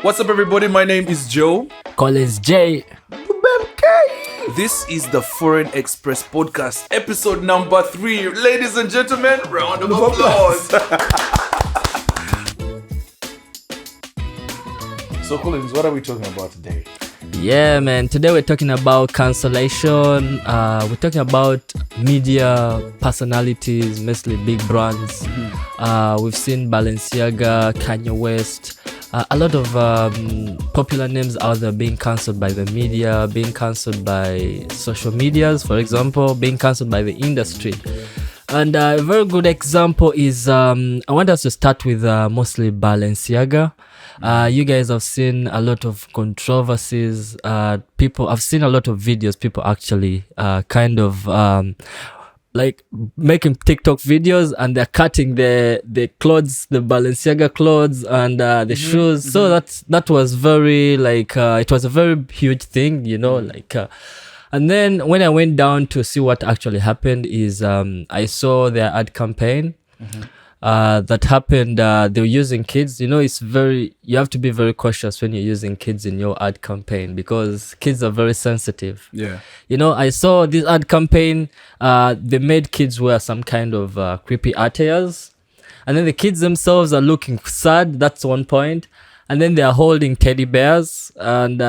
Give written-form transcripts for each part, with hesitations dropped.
What's up, everybody? My name is Joe. Collins J. This is the Foreign Express Podcast, episode number 3. Ladies and gentlemen, round of applause. So, Collins, what are we talking about today? Yeah, man. Today we're talking about cancellation. We're talking about media personalities, mostly big brands. We've seen Balenciaga, Kanye West. A lot of popular names out there being cancelled by the media, being cancelled by social medias, for example, being cancelled by the industry. And a very good example is, I want us to start with mostly Balenciaga. You guys have seen a lot of controversies. I've seen a lot of videos, people actually like making TikTok videos, and they're cutting the clothes, the Balenciaga clothes and the shoes. So that was very it was a very huge thing, and then when I went down to see what actually happened is I saw their ad campaign that happened. They were using kids. You have to be very cautious when you're using kids in your ad campaign because kids are very sensitive. Yeah. I saw this ad campaign. They made kids wear some kind of creepy attires, and then the kids themselves are looking sad. That's one point. And then they are holding teddy bears and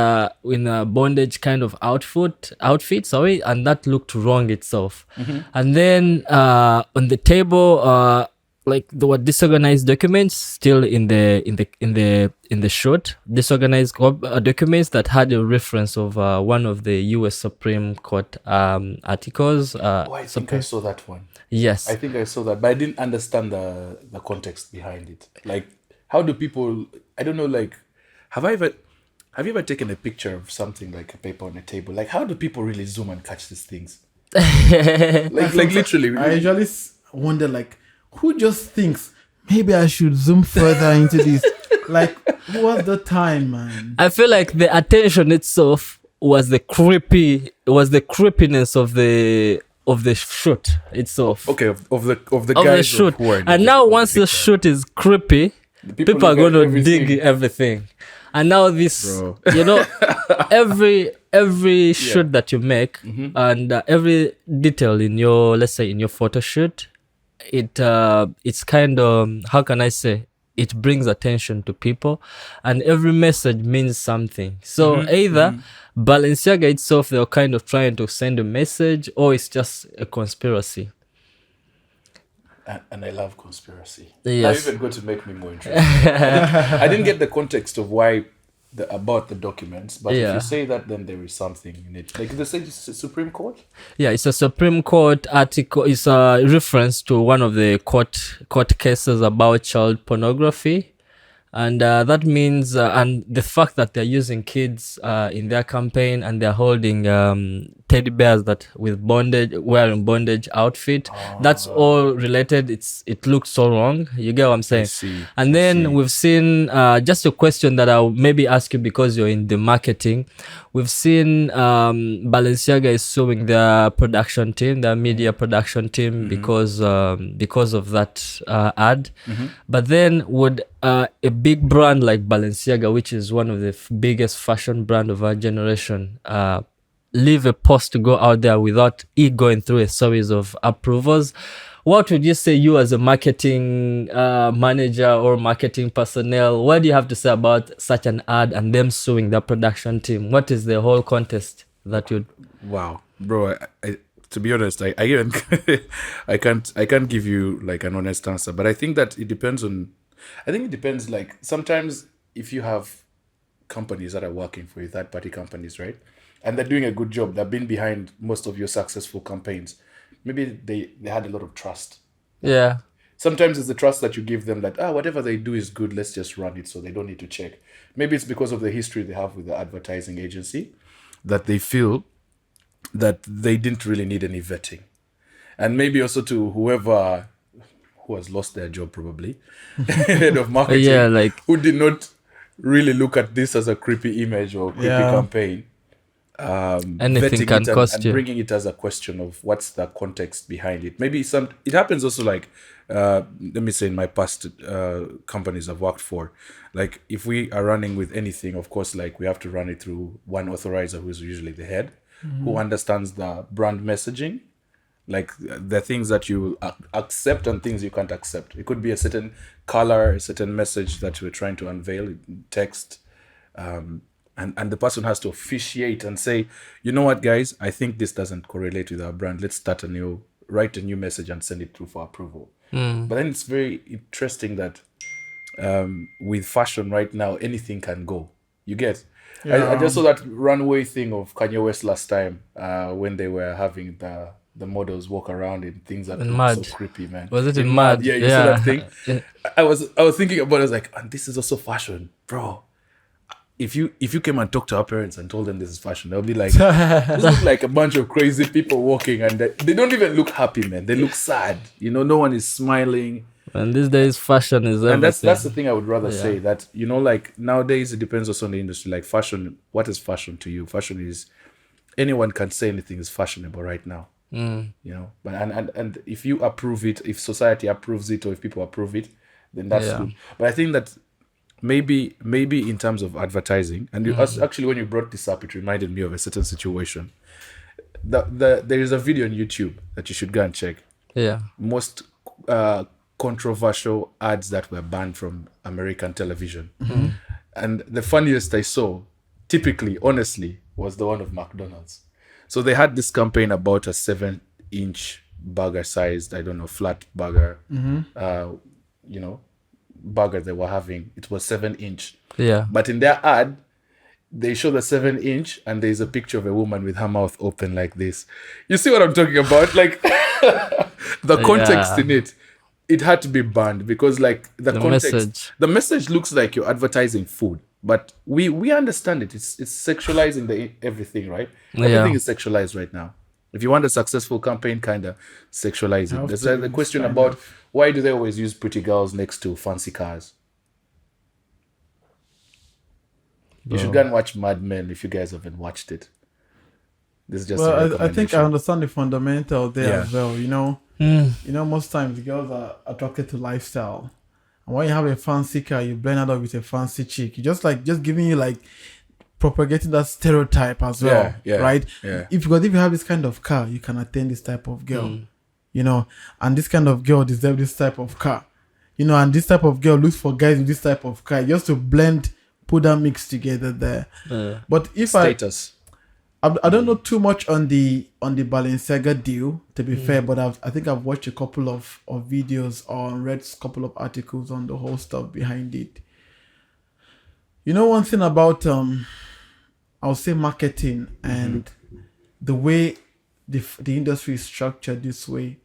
in a bondage kind of outfit, and that looked wrong itself. And then on the table, there were disorganized documents still in the shoot. Disorganized documents that had a reference of one of the U.S. Supreme Court articles. I think I saw that one. Yes, I think I saw that, but I didn't understand the context behind it. Like, how do people? I don't know. Like, have you ever taken a picture of something like a paper on a table? Like, how do people really zoom and catch these things? like literally. I usually wonder, who just thinks maybe I should zoom further into this? What's the time, man? I feel like the attention itself was the creepiness of the shoot itself. Okay, of the guys shoot. Who are and now once the shoot is creepy, people are going to dig everything. And now this, every shoot that you make and every detail in your, let's say in your photo shoot, it's kind of, how can I say, it brings attention to people, and every message means something. So either Balenciaga itself, they're kind of trying to send a message, or it's just a conspiracy. And I love conspiracy. Yes. Now even going to make me more interested. I didn't get the context of why about the documents, but if you say that, then there is something in it. Like they say, it's a Supreme Court. Yeah, it's a Supreme Court article. It's a reference to one of the court cases about child pornography. And that means, and the fact that they're using kids in their campaign, and they're holding teddy bears wearing bondage outfit. That's all related. It looks so wrong. You get what I'm saying? And then we've seen, just a question that I'll maybe ask you because you're in the marketing. We've seen Balenciaga is suing their production team, their media production team, because of that ad. But then would a big brand like Balenciaga, which is one of the biggest fashion brand of our generation, leave a post to go out there without it going through a series of approvals? What would you say, you as a marketing manager or marketing personnel, what do you have to say about such an ad and them suing their production team? What is the whole context that you'd... Wow, bro, I to be honest, I even I can't give you like an honest answer, but I think that it depends on... I think it depends, like, sometimes if you have companies that are working for you, third-party companies, right? And they're doing a good job, they've been behind most of your successful campaigns. Maybe they had a lot of trust. Yeah. Sometimes it's the trust that you give them that, whatever they do is good, let's just run it so they don't need to check. Maybe it's because of the history they have with the advertising agency that they feel that they didn't really need any vetting. And maybe also to whoever... who has lost their job probably, head of marketing, who did not really look at this as a creepy image or creepy campaign. Anything vetting can it cost and you. bringing it as a question of what's the context behind it. Maybe it happens also like, let me say in my past companies I've worked for, like if we are running with anything, of course, like we have to run it through one authorizer who is usually the head, who understands the brand messaging, like the things that you accept and things you can't accept. It could be a certain color, a certain message that you're trying to unveil in text, and the person has to officiate and say, you know what, guys, I think this doesn't correlate with our brand. Let's write a new message and send it through for approval. But then it's very interesting that with fashion right now, anything can go. You get. I just saw that runway thing of Kanye West last time when they were having the models walk around in things that In look mud. so creepy, man. Was it in mud? Yeah, you saw that thing. Yeah. I was thinking about it. I was like, and this is also fashion, bro. If you came and talked to our parents and told them this is fashion, they'll be like, this look like a bunch of crazy people walking, and they don't even look happy, man. They look sad. You know, no one is smiling. And these days, fashion is everything. And that's the thing I would rather say, that, you know, like nowadays it depends also on the industry. Like fashion, what is fashion to you? Fashion is, anyone can say anything is fashionable right now. You know, but and if you approve it, if society approves it, or if people approve it, then that's good. But I think that maybe in terms of advertising, and actually when you brought this up, it reminded me of a certain situation. There is a video on YouTube that you should go and check. Yeah. Most controversial ads that were banned from American television. And the funniest I saw, typically, honestly, was the one of McDonald's. So they had this campaign about a 7-inch burger sized, I don't know, flat burger, you know, burger they were having. It was 7-inch. Yeah. But in their ad, they show the 7-inch and there's a picture of a woman with her mouth open like this. You see what I'm talking about? Like the context in it had to be banned, because like the context, the message looks like you're advertising food, but we understand it. It's sexualizing everything, right? Everything is sexualized right now. If you want a successful campaign, kind of sexualize it. There's the question about why do they always use pretty girls next to fancy cars? You should go and watch Mad Men if you guys haven't watched it. This is just I think I understand the fundamental there as well. You know, most times girls are attracted to lifestyle, and when you have a fancy car, you blend it up with a fancy chick. You just giving you like propagating that stereotype as well, right? Yeah. If you have this kind of car, you can attain this type of girl, you know, and this kind of girl deserves this type of car, you know, and this type of girl looks for guys with this type of car, just to put that mix together there. But if status. I don't know too much on the Balenciaga deal, to be fair, but I think I've watched a couple of videos or read a couple of articles on the whole stuff behind it. You know, one thing about I'll say marketing and the way the industry is structured this way,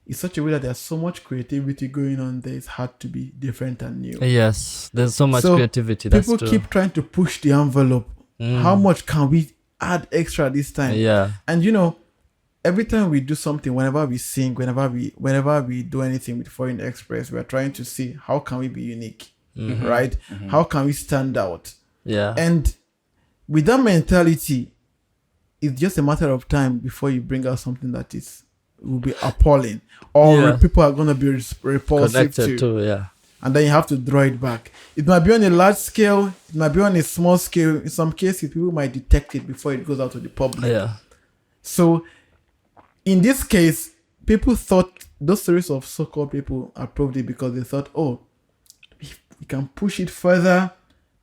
is such a way that there's so much creativity going on there. It's hard to be different and new. Yes, there's so much creativity. That's people keep trying to push the envelope. How much can we add extra this time? Yeah. And you know, every time we do something, whenever we sing, whenever we do anything with Foreign Express, we're trying to see how can we be unique, right? How can we stand out? Yeah. And with that mentality, it's just a matter of time before you bring out something that will be appalling, or people are going to be repulsive to. And then you have to draw it back. It might be on a large scale, it might be on a small scale. In some cases, people might detect it before it goes out to the public. Yeah. So, in this case, people thought, those series of so-called people approved it because they thought, oh, we can push it further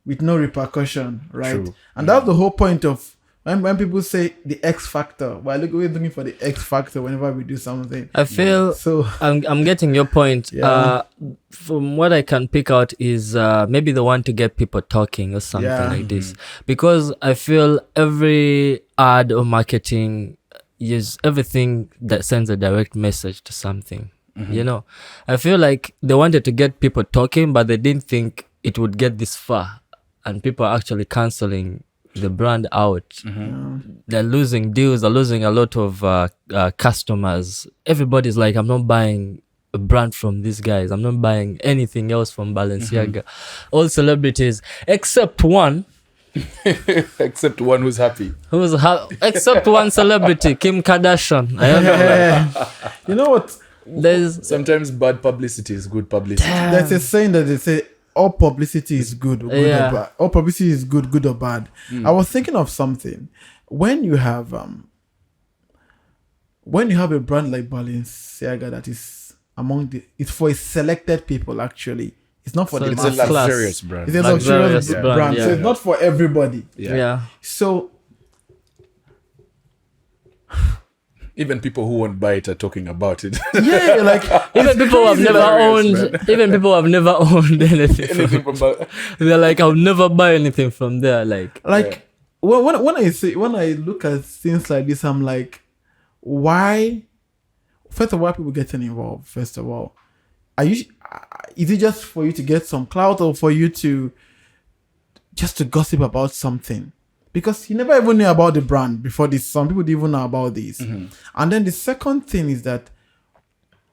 with no repercussion, right? True. And that's the whole point of when people say the X factor. We're looking for the X factor whenever we do something. I feel so. I'm getting your point. Yeah. From what I can pick out is maybe the one to get people talking or something like this, because I feel every ad or marketing is everything that sends a direct message to something. You know, I feel like they wanted to get people talking, but they didn't think it would get this far, and people are actually canceling the brand out. They're losing deals, they're losing a lot of customers. Everybody's like, I'm not buying a brand from these guys, I'm not buying anything else from Balenciaga. All celebrities except one Except one who's happy. Except one celebrity, Kim Kardashian. I don't know. You know what? There's Sometimes bad publicity is good publicity. There's a saying that they say all publicity is good or bad. All publicity is good or bad. I was thinking of something. When you have a brand like Balenciaga that is it's for a selected people actually. It's not for So the it's It's a masses. class. luxurious brand. It's a Luxurious luxurious brand, brand. yeah. So it's not for everybody. yeah. So Even people who won't buy it are talking about it. yeah, like Even people who have crazy, never hilarious, owned, even people who have never owned anything, Anything from, from they're like, I'll never buy anything from there. Like, when I look at things like this, I'm like, why? First of all, why people getting involved? First of all, is it just for you to get some clout or for you to just to gossip about something? Because you never even knew about the brand before this. Some people didn't even know about this. And then the second thing is that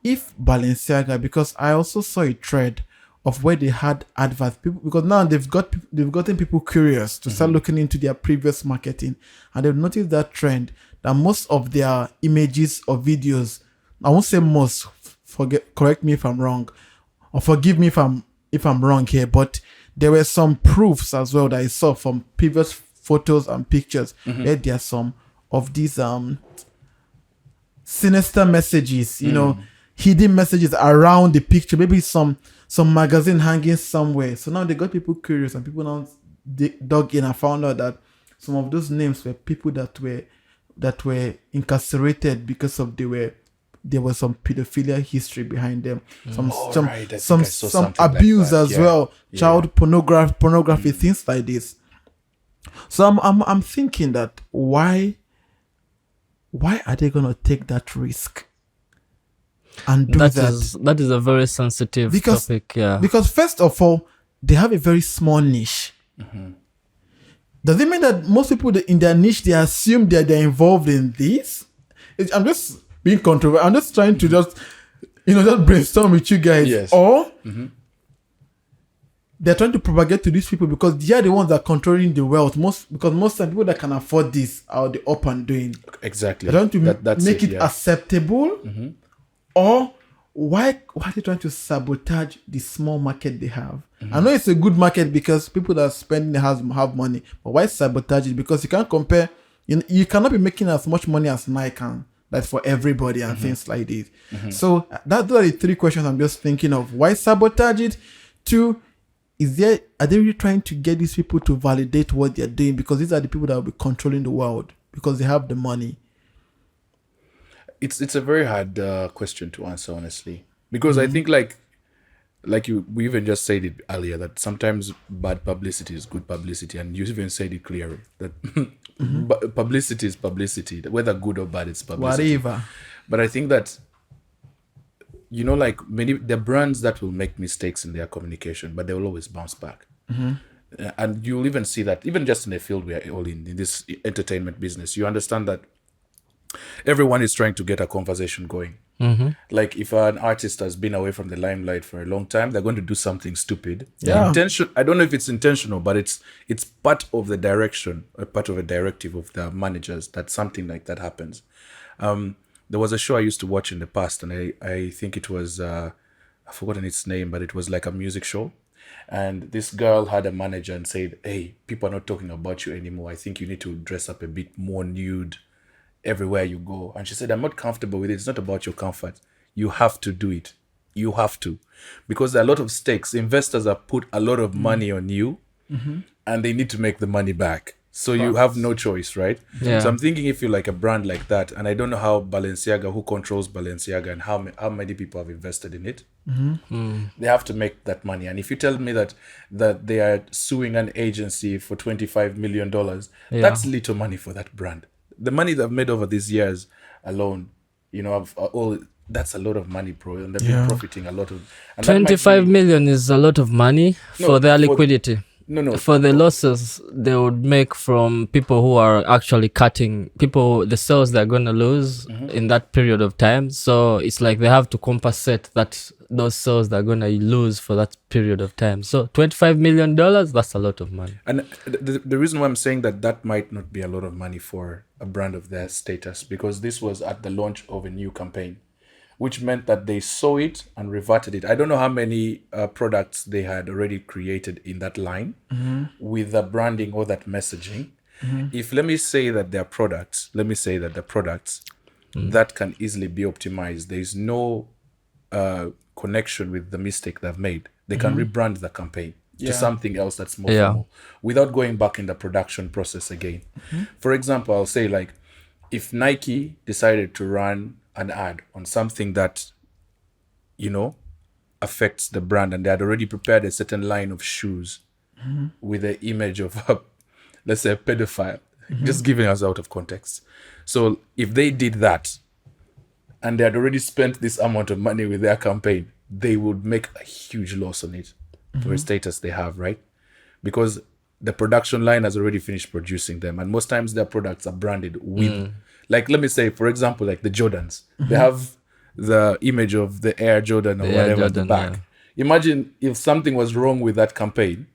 if Balenciaga, because I also saw a thread of where they had adverts, people, because now they've gotten people curious to start looking into their previous marketing, and they've noticed that trend that most of their images or videos, I won't say most, correct me if I'm wrong, or forgive me if I'm wrong here, but there were some proofs as well that I saw from previous photos and pictures where there are some of these sinister messages, hidden messages around the picture, maybe some magazine hanging somewhere. So now they got people curious, and people now dug in and found out that some of those names were people that were incarcerated because of there was some pedophilia history behind them, some abuse as well, child pornography, things like this. So I'm thinking that why are they gonna take that risk and do that? That is a very sensitive topic. Yeah. Because first of all, they have a very small niche. Does it mean that most people in their niche, they assume that they're involved in this? I'm just being controversial. I'm just trying to just brainstorm with you guys. Yes. Or they're trying to propagate to these people because they are the ones that are controlling the wealth. Because most time people that can afford this are the up and doing. Exactly. They're trying to make it acceptable. Or why are they trying to sabotage the small market they have? I know it's a good market because people that are spending have money, but why sabotage it? Because you can't compare. You cannot be making as much money as Nike can. That's for everybody and things like this. So those are the three questions I'm just thinking of. Why sabotage it? Two, are they really trying to get these people to validate what they're doing? Because these are the people that will be controlling the world because they have the money. It's a very hard question to answer, honestly, because I think we even just said it earlier that sometimes bad publicity is good publicity, and you even said it clearly that publicity is publicity, whether good or bad, it's publicity. Whatever. But I think that the brands that will make mistakes in their communication, but they will always bounce back. And you'll even see that even just in the field we are all in this entertainment business, you understand that everyone is trying to get a conversation going. Like if an artist has been away from the limelight for a long time, they're going to do something stupid. Yeah. I don't know if it's intentional, but it's part of the direction, or part of a directive of the managers that something like that happens. There was a show I used to watch in the past, and I think it was I've forgotten its name, but it was like a music show. And this girl had a manager and said, "Hey, people are not talking about you anymore. I think you need to dress up a bit more nude everywhere you go." And she said, "I'm not comfortable with it. It's not about your comfort. You have to do it. You have to." Because there are a lot of stakes. Investors have put a lot of money on you, and they need to make the money back. So you have no choice, right? Yeah. So I'm thinking if you're like a brand like that, and I don't know how Balenciaga, who controls Balenciaga, and how many people have invested in it, they have to make that money. And if you tell me that they are suing an agency for $25 million, that's little money for that brand. The money they've made over these years alone, that's a lot of money, bro, and they've been profiting a lot of. And 25 million is a lot of money for their liquidity. No. For the losses they would make from people who are actually cutting people, the sales they're going to lose in that period of time. So it's like they have to compensate those sales they're going to lose for that period of time. So $25 million, that's a lot of money. And the reason why I'm saying that might not be a lot of money for a brand of their status, because this was at the launch of a new campaign, which meant that they saw it and reverted it. I don't know how many products they had already created in that line with the branding or that messaging. If let me say that the products that can easily be optimized, there's no connection with the mistake they've made. They can rebrand the campaign to something else that's more formal without going back in the production process again. For example, I'll say, like, if Nike decided to run an ad on something that, affects the brand, and they had already prepared a certain line of shoes with the image of let's say a pedophile, just giving us out of context. So if they did that and they had already spent this amount of money with their campaign, they would make a huge loss on it for a status they have, right? Because the production line has already finished producing them, and most times their products are branded with, like, let me say, for example, like the Jordans, they have the image of the Air Jordan or whatever at the back. Imagine if something was wrong with that campaign,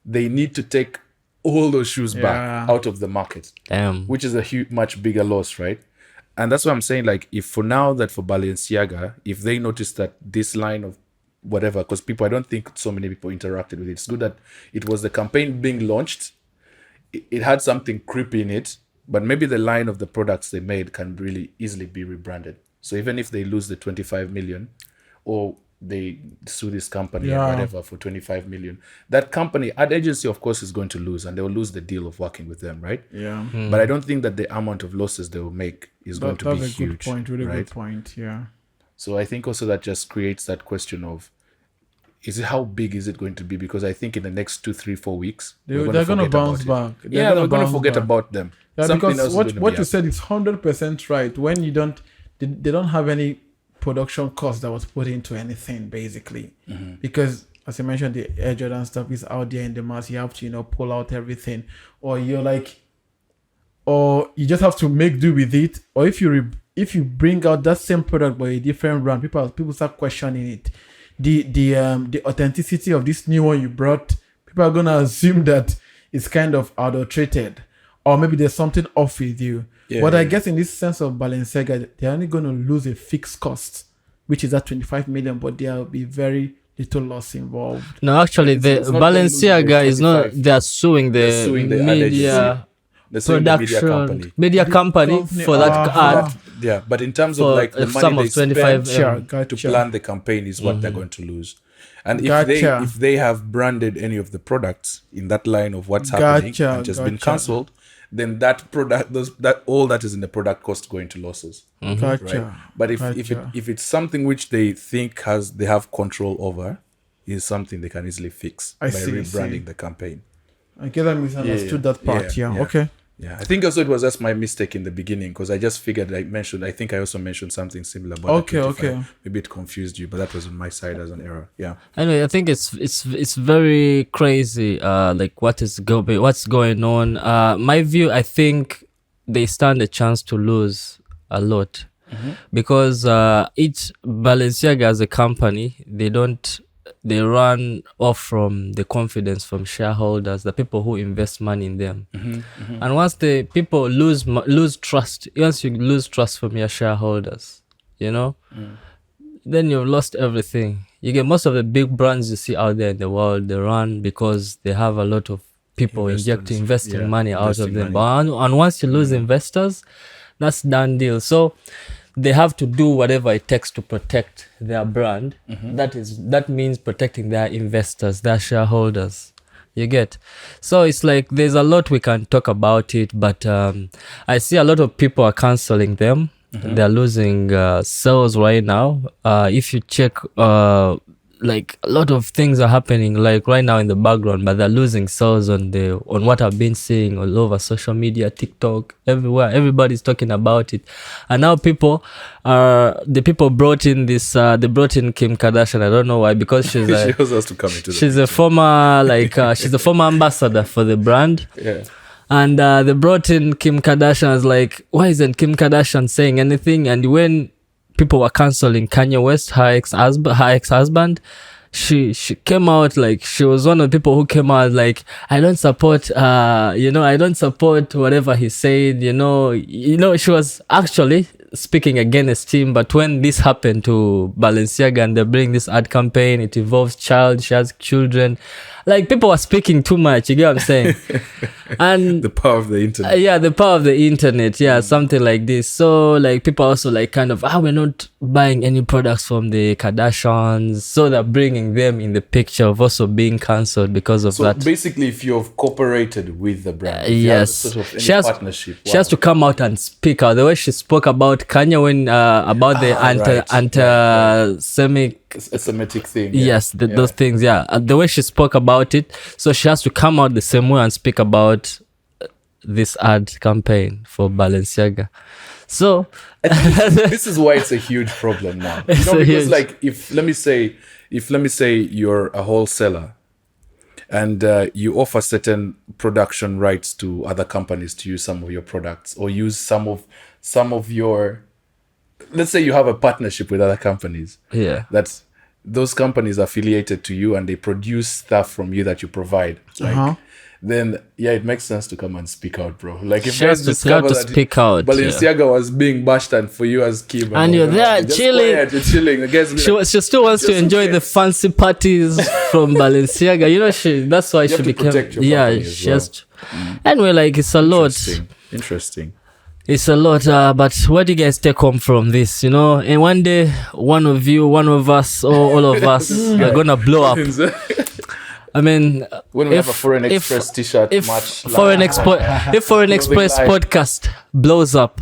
they need to take all those shoes back out of the market, which is a much bigger loss, right? And that's what I'm saying. Like, if for now that for Balenciaga, if they notice that this line of whatever, because I don't think so many people interacted with it. It's good that it was the campaign being launched. It had something creepy in it, but maybe the line of the products they made can really easily be rebranded. So even if they lose the 25 million, or they sue this company or whatever for 25 million, that company, ad agency, of course, is going to lose, and they will lose the deal of working with them, right? Yeah. But I don't think that the amount of losses they will make is going to be huge. That's a good point, really right? good point, yeah. So I think also that just creates that question of, how big is it going to be? Because I think in the next 2, 3, 4 weeks, they're going to bounce back. We're going to forget about them. Yeah, because what you said is 100% right. When they don't have any production cost that was put into anything, basically. Because, as I mentioned, the Air Jordan stuff is out there in the mass. You have to, pull out everything. Or or you just have to make do with it. Or if you bring out that same product by a different brand, people start questioning it. The authenticity of this new one you brought, people are gonna assume that it's kind of adulterated, or maybe there's something off with you. But I guess in this sense of Balenciaga, they're only gonna lose a fixed cost, which is at 25 million, but there'll be very little loss involved. No, actually, the Balenciaga is not. They're suing the media. The media company for that ad. Yeah, but in terms of like the money they spend to plan the campaign is what they're going to lose. And if they have branded any of the products in that line of what's happening and just been cancelled, then that product, all that is in the product cost going to losses. Right? But if it's something which they think they have control over, is something they can easily fix by rebranding the campaign. I guess I misunderstood that part. Okay. Yeah, I think also it was just my mistake in the beginning, because I just figured I think I also mentioned something similar. But okay. Maybe it confused you, but that was on my side as an error. Yeah. Anyway, I think it's very crazy. Like what's going on. My view, I think they stand a chance to lose a lot, because each Balenciaga as a company, they run off from the confidence from shareholders, the people who invest money in them. And once the people lose trust, once you lose trust from your shareholders, then you've lost everything. You get most of the big brands you see out there in the world, they run because they have a lot of people investing money out of them. And once you lose investors, that's done deal. So they have to do whatever it takes to protect their brand. That means protecting their investors, their shareholders. You get? So it's like there's a lot we can talk about it, but I see a lot of people are canceling them. They're losing sales right now. If you check like a lot of things are happening like right now in the background, but they're losing sales on what I've been seeing all over social media, TikTok, everywhere. Everybody's talking about it, and now the people brought in this. They brought in Kim Kardashian. I don't know why, because she's She also has to come into the she's a former she's a former ambassador for the brand. Yeah. And they brought in Kim Kardashian. I was like, why isn't Kim Kardashian saying anything? And when people were canceling Kanye West, her ex-husband, she came out, like, she was one of the people who came out like, I don't support I don't support whatever he said, she was actually speaking against him. But when this happened to Balenciaga and they bring this ad campaign, it involves she has children, like, people are speaking too much, you get what I'm saying? And the power of the internet. the power of the internet, something like this. So like people also like kind of, we're not buying any products from the Kardashians, so they're bringing them in the picture of also being cancelled because of So that. basically, if you've cooperated with the brand, if you have Yes, sort of any she has partnership, she has to come out and speak out. The way she spoke about Kanye when about the anti-Semitic a Semitic thing. Yes, those things, the way she spoke about it, so she has to come out the same way and speak about this ad campaign for Balenciaga. So I think this is why it's a huge problem now. It's Because huge. like if let me say you're a wholesaler and you offer certain production rights to other companies to use some of your products or use some of your, let's say you have a partnership with other companies. yeah, That's those companies are affiliated to you and they produce stuff from you that you provide. Like, then it makes sense to come and speak out, bro. Like if She has guys to have discover to that speak out, Balenciaga was being bashed, and for you as Kim, And you're there just chilling. quiet, you're chilling. The guys will be she still wants to Just enjoy okay. the fancy parties from Balenciaga. That's why she have to became. protect your Yeah, company as she well. has to. Anyway, like, it's a lot. Interesting. It's a lot, but what do you guys take home from this? And one day, one of you, one of us, or all of us are gonna blow up. I mean, When we have a Foreign Express t-shirt if match, Foreign Express live. podcast blows up,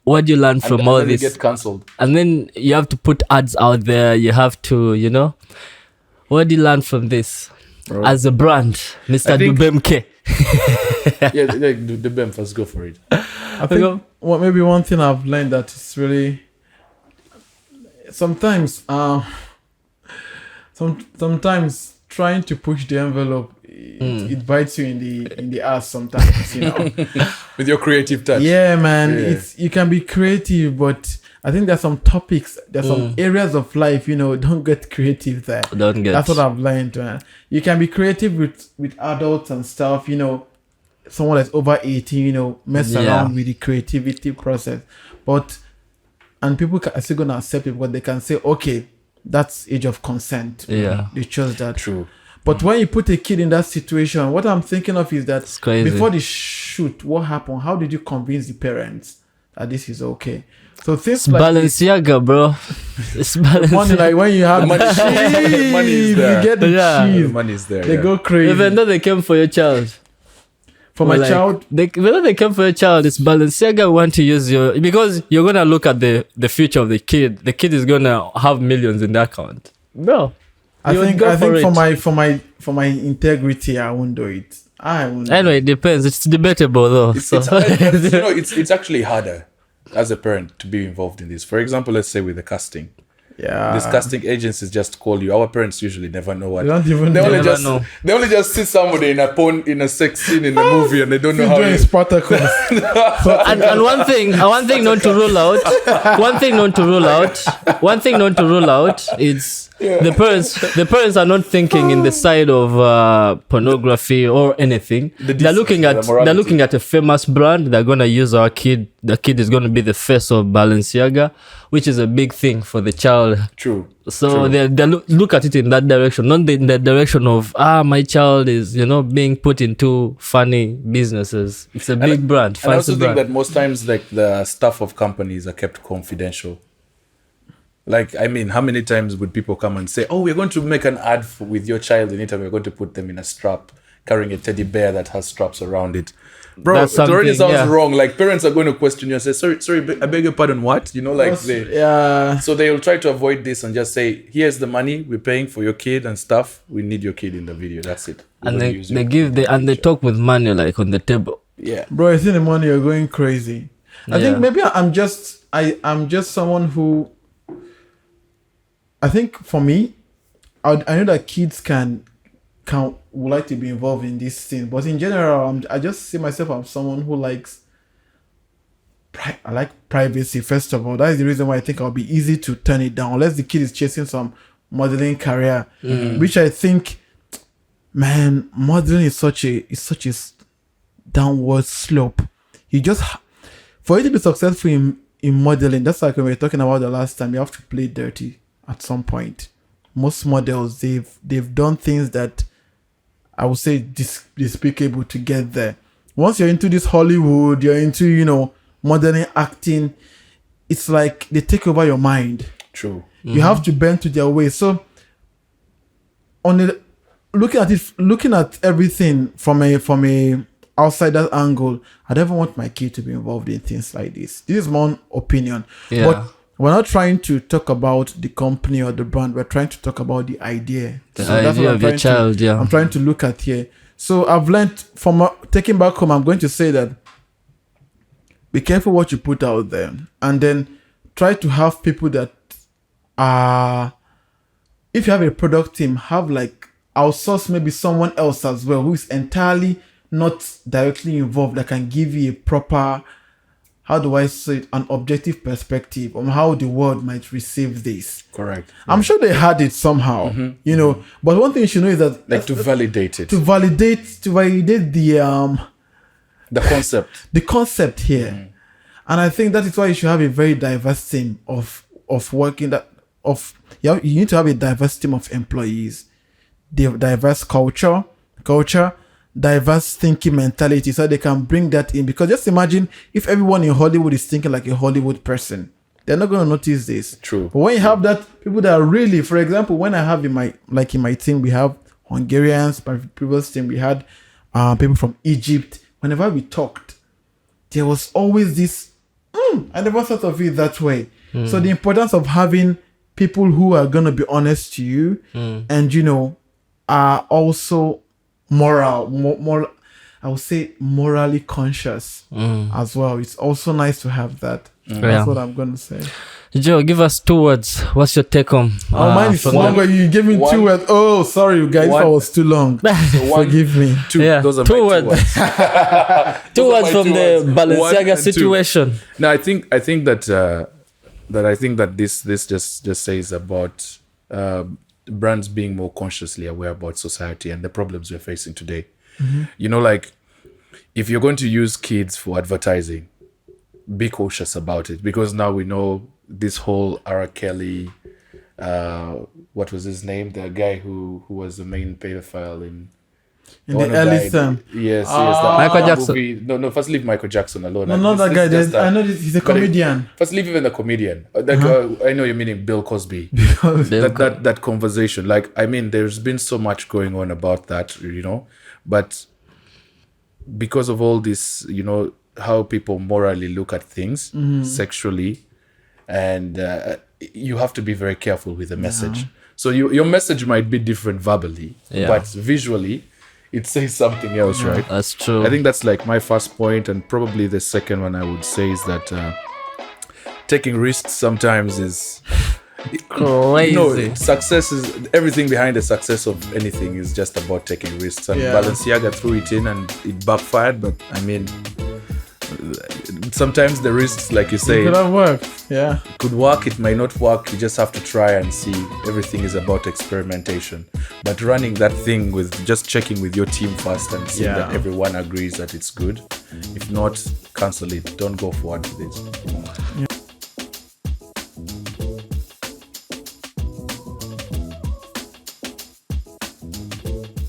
what do you learn from all and then we this? get cancelled. And then you have to put ads out there. You have to, what do you learn from this Bro. as a brand, Mr. I think- Dubemke? The BEM, let's go for it. I think maybe one thing I've learned that is really sometimes sometimes trying to push the envelope, it bites you in the ass sometimes, With your creative touch. Yeah, man. Yeah. You can be creative, but I think there's some topics, there's some areas of life, don't get creative there. Don't get. That's what I've learned, man. You can be creative with adults and stuff, someone that's over 18, mess Yeah. around with the creativity process. And people are still going to accept it, but they can say, okay, that's age of consent. Yeah. They chose that. True. But when you put a kid in that situation, what I'm thinking of is that It's crazy. before the shoot, what happened? How did you convince the parents that this is okay? So things It's like this, Balenciaga, bro. It's money, Balenciaga. like when you have The money- the money is cheese, there. you get the Yeah. The cheese, money is there. they yeah. go crazy. Even though they came for your child. For my Like, child, even though they came for your child, it's Balenciaga want to use because you're gonna look at the future of the kid. The kid is gonna have millions in the account, bro. I you would think go I think for for my integrity, I won't do it. I won't. Anyway, it depends. It's debatable though. It's actually harder as a parent to be involved in this. For example, let's say with the casting. Yeah. These casting agencies just call you. Our parents usually never know what. They don't even They know. only never just know. they only just see somebody in a sex scene in a movie and they don't know Still how. doing You, Spartacus. and one thing not to rule out. One thing not to rule out is the parents are not thinking in the side of pornography or anything. The They're looking at decency, the morality. they're looking at a famous brand. They're gonna use our kid. The kid is gonna be the face of Balenciaga, which is a big thing for the child. True. So True. they look at it in that direction, not in the direction of my child is being put into funny businesses. It's a big brand, And I also fancy think brand. that most times, like the staff of companies are kept confidential. Like, I mean, how many times would people come and say, "Oh, we're going to make an ad with your child in it, and we're going to put them in a strap. carrying a teddy bear that has straps around it. Bro, That's it already something, sounds yeah. wrong. Like parents are going to question you and say, sorry, I beg your pardon, what? You know, like Yeah. so they will try to avoid this and just say, here's the money we're paying for your kid and stuff. We need your kid in the video. That's it. We're And gonna they, use they your give kid the in and they picture. talk with money like on the table. Yeah. Bro, you see the money, you're going crazy. I think Yeah. maybe I'm just someone who, I think for me, I know that kids would like to be involved in this thing, but in general, I just see myself as someone who likes. I like privacy. First of all, that is the reason why I think I'll be easy to turn it down, unless the kid is chasing some modeling career, which I think, man, modeling is such a downward slope. You just for you to be successful in modeling, that's like when we were talking about the last time. You have to play dirty at some point. Most models, they've done things that I would say despicable to get there. Once you're into this Hollywood, you're into modeling, acting. It's like they take over your mind. True. You have to bend to their way. So, looking at everything from a outsider angle, I never want my kid to be involved in things like this. This is my own opinion. Yeah. But we're not trying to talk about the company or the brand. We're trying to talk about the idea. The that's idea what of your I'm child, yeah. I'm trying to look at here. So I've learned from taking back home, I'm going to say that be careful what you put out there, and then try to have people that are, if you have a product team, have like outsource maybe someone else as well who is entirely not directly involved, that can give you a proper, how do I say it, an objective perspective on how the world might receive this. Correct. I'm sure they had it somehow, but one thing you should know is that Like to validate it. to validate The concept. the concept here. And I think that is why you should have a very diverse team of working you need to have a diverse team of employees, diverse culture, diverse thinking mentality, so they can bring that in. Because just imagine if everyone in Hollywood is thinking like a Hollywood person, they're not going to notice this. True. But when you have that, people that are really, for example, when I have in my team, we have Hungarians. My previous team, we had people from Egypt. Whenever we talked, there was always this, I never thought of it that way. So the importance of having people who are going to be honest to you and, are also more, I would say morally conscious as well. It's also nice to have that. Yeah. That's what I'm going to say. Joe, give us 2 words. What's your take on? Mine is from longer. You gave me 2 words. Oh, sorry, you guys. If I One. was too long, one- forgive me. Two. Yeah, Those are 2 my 2 words. words. 2 words from two the words. One Balenciaga and two. situation. No, I think that this just says about brands being more consciously aware about society and the problems we're facing today. Like if you're going to use kids for advertising, be cautious about it, because now we know this whole R. Kelly, what was his name? The guy who was the main pedophile in In one the who early died. time. Yes, that Michael Jackson. movie. No, first leave Michael Jackson alone. No, not that guy. I know he's a comedian. First leave even the comedian. I know you're meaning Bill Cosby. that conversation. Like, I mean, there's been so much going on about that, but because of all this, how people morally look at things sexually, and you have to be very careful with the message. So your message might be different verbally, but visually it says something else, right? That's true. I think that's like my first point, and probably the second one I would say is that taking risks sometimes is crazy. Success is everything. Behind the success of anything is just about taking risks, and Balenciaga threw it in and it backfired. But I mean, sometimes the risks, like you say, It could have worked. Yeah. could work, it might not work. You just have to try and see. Everything is about experimentation, but running that thing with just checking with your team first and seeing that everyone agrees that it's good. If not, cancel it. Don't go forward with it.